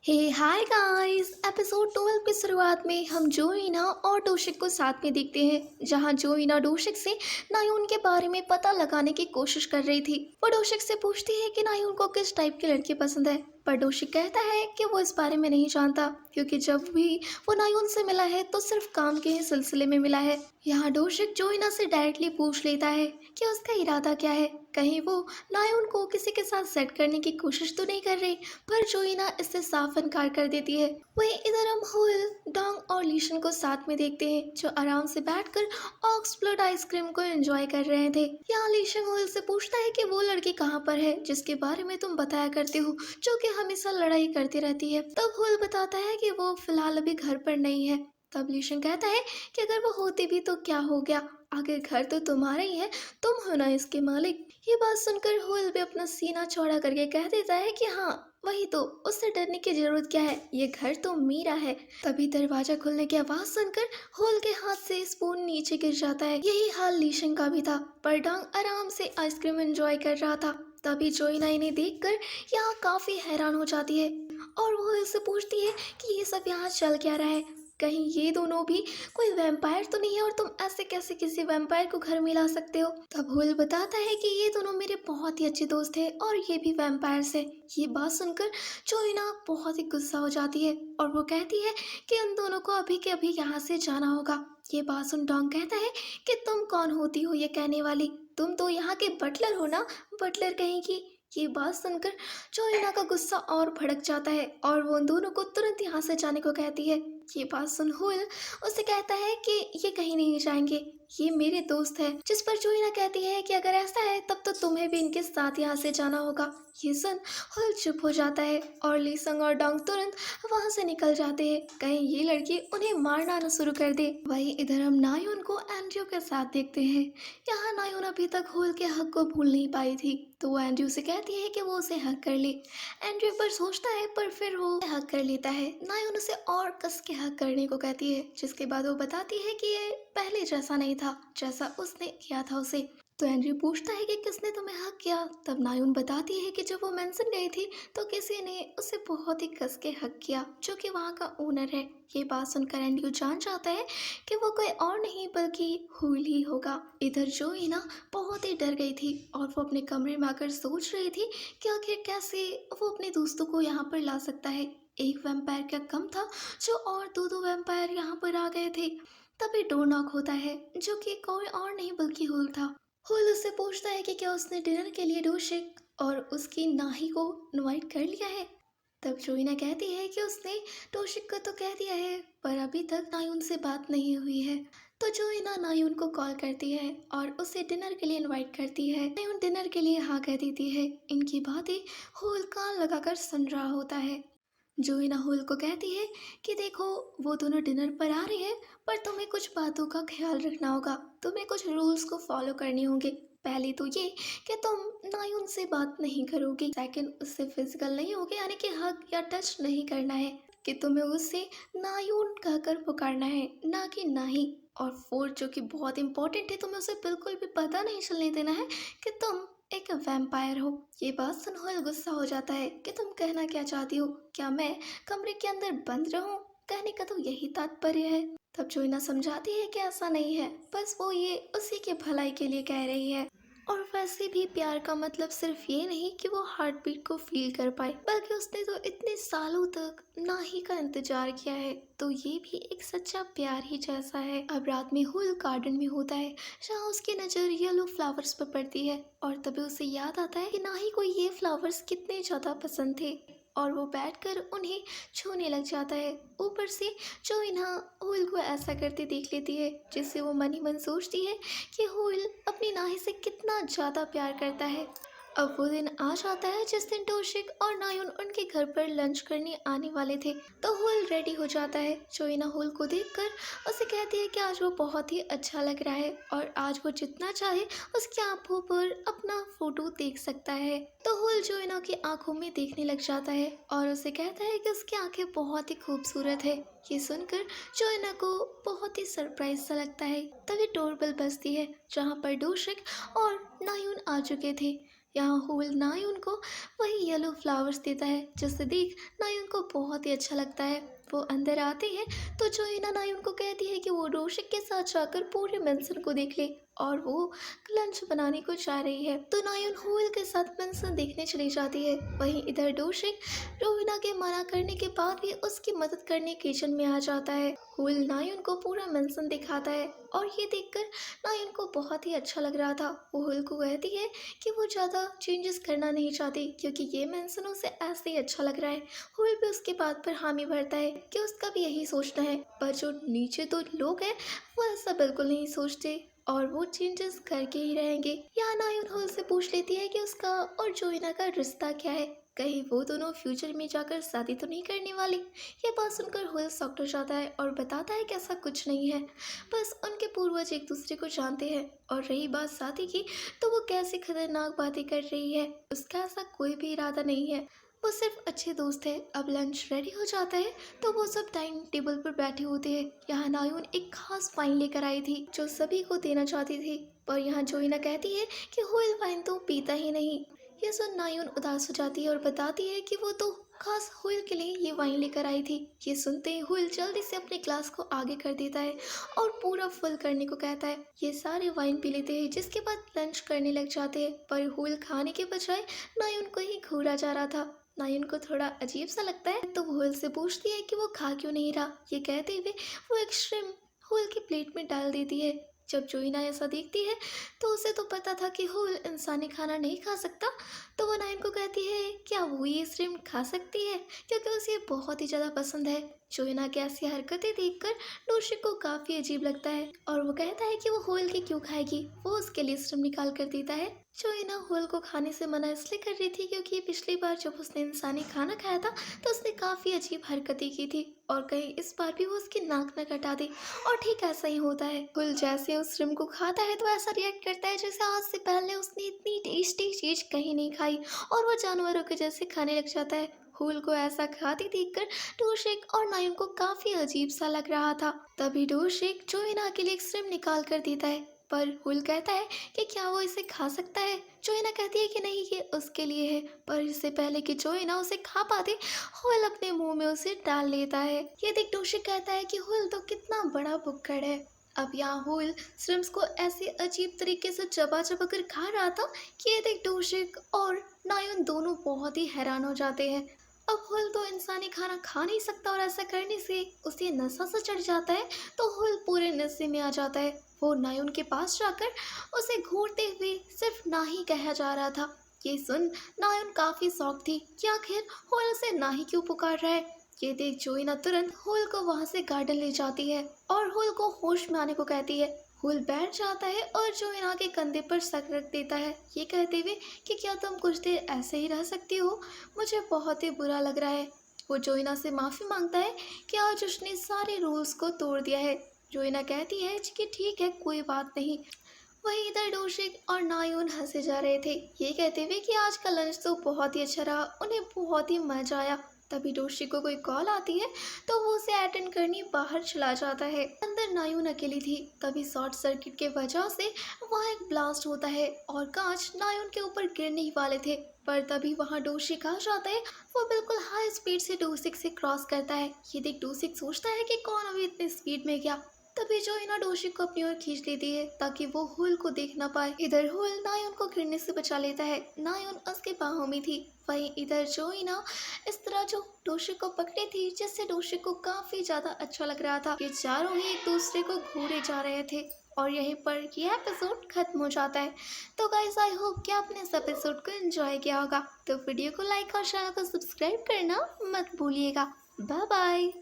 हे hi guys. Episode 12 की शुरुआत में हम जोइना और डोशिक को साथ में देखते हैं, जहां जोइना डोशिक से नायून के बारे में पता लगाने की कोशिश कर रही थी। वो डोशिक से पूछती है कि नायून को किस टाइप की लड़की पसंद है, पर डोशिक कहता है कि वो इस बारे में नहीं जानता, क्योंकि जब भी वो नायून से मिला है तो सिर्फ काम के ही सिलसिले में मिला है। यहाँ डोशिक जोइना से डायरेक्टली पूछ लेता है कि उसका इरादा क्या है, कहीं वो नायून को किसी के साथ सेट करने की कोशिश तो नहीं कर रही। पर जोइना इससे साफ इनकार कर देती है। वहीं इधर हम हुल, डोंग और लीशन को साथ में देखते हैं, जो आराम से बैठकर ऑक्सब्लड आइसक्रीम को एंजॉय कर रहे थे। यहाँ लीशन हुल से पूछता है कि वो लड़की कहाँ पर है जिसके बारे में तुम बताया करते हो, जो कि हमेशा लड़ाई करती रहती है। तब हुल बताता है कि वो फिलहाल अभी घर पर नहीं है। तब लीशन कहता है कि अगर वो होती भी तो क्या हो गया, आखिर घर तो तुम्हारा ही है, तुम हो ना इसके मालिक। ये बात सुनकर हुल भी अपना सीना चौड़ा करके कह देता है कि हाँ वही तो, उससे डरने की जरूरत क्या है, ये घर तो मेरा है। तभी दरवाजा खुलने की आवाज सुनकर होल के हाथ से स्पून नीचे गिर जाता है। यही हाल लीशन का भी था, पर डांग आराम से आइसक्रीम एंजॉय कर रहा था। तभी जोइना इन्हें देखकर यहाँ काफी हैरान हो जाती है और वो इससे पूछती है कि ये सब यहाँ चल क्या रहा है, कहीं ये दोनों भी कोई वैम्पायर तो नहीं है, और तुम ऐसे कैसे किसी वैम्पायर को घर में ला सकते हो। तब हुल बताता है कि ये दोनों मेरे बहुत ही अच्छे दोस्त हैं और ये भी वैम्पायर्स हैं। ये बात सुनकर जोइना बहुत ही गुस्सा हो जाती है और वो कहती है कि उन दोनों को अभी के अभी यहाँ से जाना होगा। ये बात सुन डोंग कहता है कि तुम कौन होती हो ये कहने वाली, तुम तो यहाँ के बटलर हो ना, बटलर कहीं की। ये बात सुनकर जोइना का गुस्सा और भड़क जाता है और वो उन दोनों को तुरंत यहाँ से जाने को कहती है। ये बात सुन हुल उससे कहता है कि ये कहीं नहीं जाएंगे, ये मेरे दोस्त है। जिस पर जोइना कहती है कि अगर ऐसा है तब तो तुम्हें भी इनके साथ यहाँ से जाना होगा। ये सुन हुल चुप हो जाता है और लीसंग और डोंग तुरंत वहां से निकल जाते हैं, कहीं ये लड़की उन्हें मारना न शुरू कर दे। वहीं इधर हम नायून को एंड्रयू के साथ देखते हैं। यहाँ नायून अभी तक हुल के हक को भूल नहीं पाई थी, तो वो एंड्रयू से कहती है कि वो उसे हक कर ले। एंड्रयू पर सोचता है पर फिर वो हक कर लेता है। नायून उसे और कस के हक करने को कहती है, जिसके बाद वो बताती है कि ये पहले जैसा नहीं था जैसा उसने किया था उसे। तो एंड्रयू पूछता है कि किसने तुम्हें हक किया। तब नायून बताती है कि जब वो मेंशन गई थी तो किसी ने उसे बहुत ही कस के हक किया, जो कि वहाँ का ओनर है। ये बात सुनकर एंड्रयू जान जाता है कि वो कोई और नहीं बल्कि हुल ही होगा। इधर जोइना बहुत ही डर गई थी और वो अपने कमरे में आकर सोच रही थी कि आखिर कैसे वो अपने दोस्तों को यहाँ पर ला सकता है। एक वैम्पायर क्या कम था जो और दो दो वैम्पायर यहाँ पर आ गए थे। तभी डोर नॉक होता है, जो कि कोई और नहीं बल्कि हुल था। हुल उससे पूछता है कि क्या उसने डिनर के लिए डोशिक और उसकी नाही को इनवाइट कर लिया है। तब जोइना कहती है कि उसने डोशिक को तो कह दिया है, पर अभी तक नायून से बात नहीं हुई है। तो जोइना नायून को कॉल करती है और उसे डिनर के लिए इनवाइट करती है। नायून डिनर के लिए हाँ कह देती है। इनकी बातें हुल कान लगाकर सुन रहा होता है। जोइना हुल को कहती है कि देखो वो दोनों डिनर पर आ रहे हैं, पर तुम्हें कुछ बातों का ख्याल रखना होगा, तुम्हें कुछ रूल्स को फॉलो करने होंगे। पहली तो ये कि तुम नायून से बात नहीं करोगी, सेकंड उससे फिजिकल नहीं होगे, यानी कि हग या टच नहीं करना है, कि तुम्हें उससे नायून कहकर पुकारना है ना कि नाही। और फोर्थ जो कि बहुत इंपॉर्टेंट है, तुम्हें उसे बिल्कुल भी पता नहीं चलने देना है कि तुम एक वैम्पायर हो। ये बात सुन हुल गुस्सा हो जाता है कि तुम कहना क्या चाहती हो, क्या मैं कमरे के अंदर बंद रहूं, कहने का तो यही तात्पर्य है। तब जोइना समझाती है कि ऐसा नहीं है, बस वो ये उसी के भलाई के लिए कह रही है। और वैसे भी प्यार का मतलब सिर्फ ये नहीं कि वो हार्ट बीट को फील कर पाए, बल्कि उसने तो इतने सालों तक नाही का इंतजार किया है, तो ये भी एक सच्चा प्यार ही जैसा है। अब रात में हुल गार्डन में होता है, जहाँ उसकी नज़र येलो फ्लावर्स पर पड़ती है और तभी उसे याद आता है कि नाही को ये फ्लावर्स कितने ज़्यादा पसंद थे और वो बैठकर उन्हें छूने लग जाता है। ऊपर से जोइना हुल को ऐसा करते देख लेती है, जिससे वो मन ही मन सोचती है कि हुल अपनी नाही से कितना ज़्यादा प्यार करता है। अब वो दिन आ जाता है जिस दिन डोशिक और नायुन उनके घर पर लंच करने आने वाले थे। तो हुल रेडी हो जाता है। जोइना हुल को देखकर उसे कहती है कि आज वो बहुत ही अच्छा लग रहा है और आज वो जितना चाहे उसकी आंखों पर अपना फोटो देख सकता है। तो हुल जोइना की आंखों में देखने लग जाता है और उसे कहता है कि उसकी आंखें बहुत ही खूबसूरत है। ये सुनकर जोइना को बहुत ही सरप्राइज सा लगता है। तभी डोरबेल बजती है, जहाँ पर डोशिक और नायुन आ चुके थे। यहाँ हुल नायुन को वही येलो फ्लावर्स देता है जिसे देख नायुन को बहुत ही अच्छा लगता है। वो अंदर आते हैं तो जोइना नायुन को कहती है कि वो डोशिक के साथ जाकर पूरे मेंशन को देख ले और वो लंच बनाने को जा रही है। तो नायुन हुल के साथ मेंशन देखने चली जाती है। वहीं इधर डोशिक रोविना के मना करने के बाद भी उसकी मदद करने किचन में आ जाता है। हुल नायुन को पूरा मेंशन दिखाता है और ये देखकर नायुन को बहुत ही अच्छा लग रहा था। वो हुल को कहती है कि वो ज़्यादा चेंजेस करना नहीं चाहती क्योंकि ये मेंशन उसे ऐसे ही अच्छा लग रहा है। हुल भी उसके बात पर हामी भरता है कि उसका भी यही सोचना है, पर जो नीचे तो लोग हैं वो ऐसा बिल्कुल नहीं सोचते और वो चेंजेस करके ही रहेंगे। यहाँ नायुन हुल से पूछ लेती है कि उसका और जोइना का रिश्ता क्या है, कहीं वो दोनों फ्यूचर में जाकर शादी तो नहीं करने वाले। ये बात सुनकर हुल शॉक्ड हो जाता है और बताता है कि ऐसा कुछ नहीं है, बस उनके पूर्वज एक दूसरे को जानते हैं। और रही बात शादी की, तो वो कैसी खतरनाक बातें कर रही है, उसका ऐसा कोई भी इरादा नहीं है, वो सिर्फ अच्छे दोस्त है। अब लंच रेडी हो जाता है तो वो सब डाइनिंग टेबल पर बैठे होते हैं। यहाँ नायुन एक खास वाइन लेकर आई थी जो सभी को देना चाहती थी, पर यहाँ जोइना कहती है कि हुल वाइन तो पीता ही नहीं। ये सुन नायुन उदास हो जाती है और बताती है कि वो तो खास हुल के लिए ये वाइन लेकर आई थी। ये सुनते ही हुल जल्दी से अपने ग्लास को आगे कर देता है और पूरा फुल करने को कहता है। ये सारे वाइन पी लेते हैं जिसके बाद लंच करने लग जाते हैं, पर हुल खाने के बजाय नायुन को ही घूरा जा रहा था। नायुन को थोड़ा अजीब सा लगता है तो वो हुल से पूछती है कि वो खा क्यों नहीं रहा। ये कहते हुए वो एक श्रिम्प हुल की प्लेट में डाल देती है। जब जोइना ऐसा देखती है तो उसे तो पता था कि हुल इंसानी खाना नहीं खा सकता, तो वो नाइन को कहती है क्या वो ये श्रिम्प खा सकती है क्योंकि उसे बहुत ही ज़्यादा पसंद है। जोइना की ऐसी हरकतें देखकर डोशिक को काफ़ी अजीब लगता है और वो कहता है कि वो हुल की क्यों खाएगी, वो उसके लिए श्रिम्प निकाल कर देता है। जोइना हुल को खाने से मना इसलिए कर रही थी क्योंकि पिछली बार जब उसने इंसानी खाना खाया था तो उसने काफ़ी अजीब हरकतें की थी और कहीं इस बार भी वो उसकी नाक न कटा दे। और ठीक ऐसा ही होता है, हुल जैसे उस श्रिम्प को खाता है तो ऐसा रिएक्ट करता है जैसे आज से पहले उसने इतनी टेस्टी चीज़ कहीं नहीं खाई और वो जानवरों के जैसे खाने लग जाता है। हुल को ऐसा खाती देखकर डोशिक और नायुन को काफ़ी अजीब सा लग रहा था। तभी डोशिक जोइना के लिए एक श्रिम्प निकाल कर देता है, पर हुल कहता है कि क्या वो इसे खा सकता है। जोइना कहती है कि नहीं, ये उसके लिए है, पर इससे पहले कि जोइना उसे खा पाते हुल अपने मुंह में उसे डाल लेता है। ये देख डोशिक कहता है कि हुल तो कितना बड़ा भुक्कड़ है। अब यहाँ हुल श्रिम्प्स को ऐसे अजीब तरीके से चबा चबा कर खा रहा था कि ये देख डोशिक और नायुन दोनों बहुत ही हैरान हो जाते हैं। अब हुल तो इंसानी खाना खा नहीं सकता और ऐसा करने से उसे नशा सा चढ़ जाता है, तो हुल पूरे नशे में आ जाता है। वो नायुन के पास जाकर उसे घूरते हुए सिर्फ ना ही कहा जा रहा था। ये सुन नायुन काफी शौक थी कि आखिर हुल उसे ना ही क्यों पुकार रहा है। ये देख जोइना तुरंत हुल को वहां से गार्डन ले जाती है और हुल को होश में आने को कहती है। हुल बैठ जाता है और जोइना के कंधे पर सर रख देता है, ये कहते हुए कि क्या तुम कुछ देर ऐसे ही रह सकती हो, मुझे बहुत ही बुरा लग रहा है। वो जोइना से माफ़ी मांगता है कि आज उसने सारे रूल्स को तोड़ दिया है। जोइना कहती है कि ठीक है, कोई बात नहीं। वहीं इधर डोशिक और नायुन हंसे जा रहे थे, ये कहते हुए कि आज का लंच तो बहुत ही अच्छा रहा, उन्हें बहुत ही मजा आया। तभी डोशिक को कोई कॉल आती है तो वो उसे अटेंड करने बाहर चला जाता है। अंदर नायुन अकेली थी। तभी शॉर्ट सर्किट के वजह से वहाँ एक ब्लास्ट होता है और कांच नायुन के ऊपर गिरने ही वाले थे, पर तभी वहाँ डोशिक आ जाता है। वो बिल्कुल हाई स्पीड से डोशिक से क्रॉस करता है। ये देख डोशिक सोचता है कि कौन अभी इतनी स्पीड में गया। तभी जोइना डोशिक को अपनी ओर खींच लेती है ताकि वो हुल को देख ना पाए। इधर हुल नायुन को गिरने से बचा लेता है, नायुन उसके बाहों में थी। वहीं इधर जोइना इस तरह जो डोशिक को पकड़ी थी जिससे डोशिक को काफी ज्यादा अच्छा लग रहा था। ये चारों ही एक दूसरे को घूरे जा रहे थे और यहीं पर यह एपिसोड खत्म हो जाता है। तो गाइस, आई होप कि आपने इस एपिसोड को एंजॉय किया होगा। तो वीडियो को लाइक और चैनल को सब्सक्राइब करना मत भूलिएगा। Bye bye.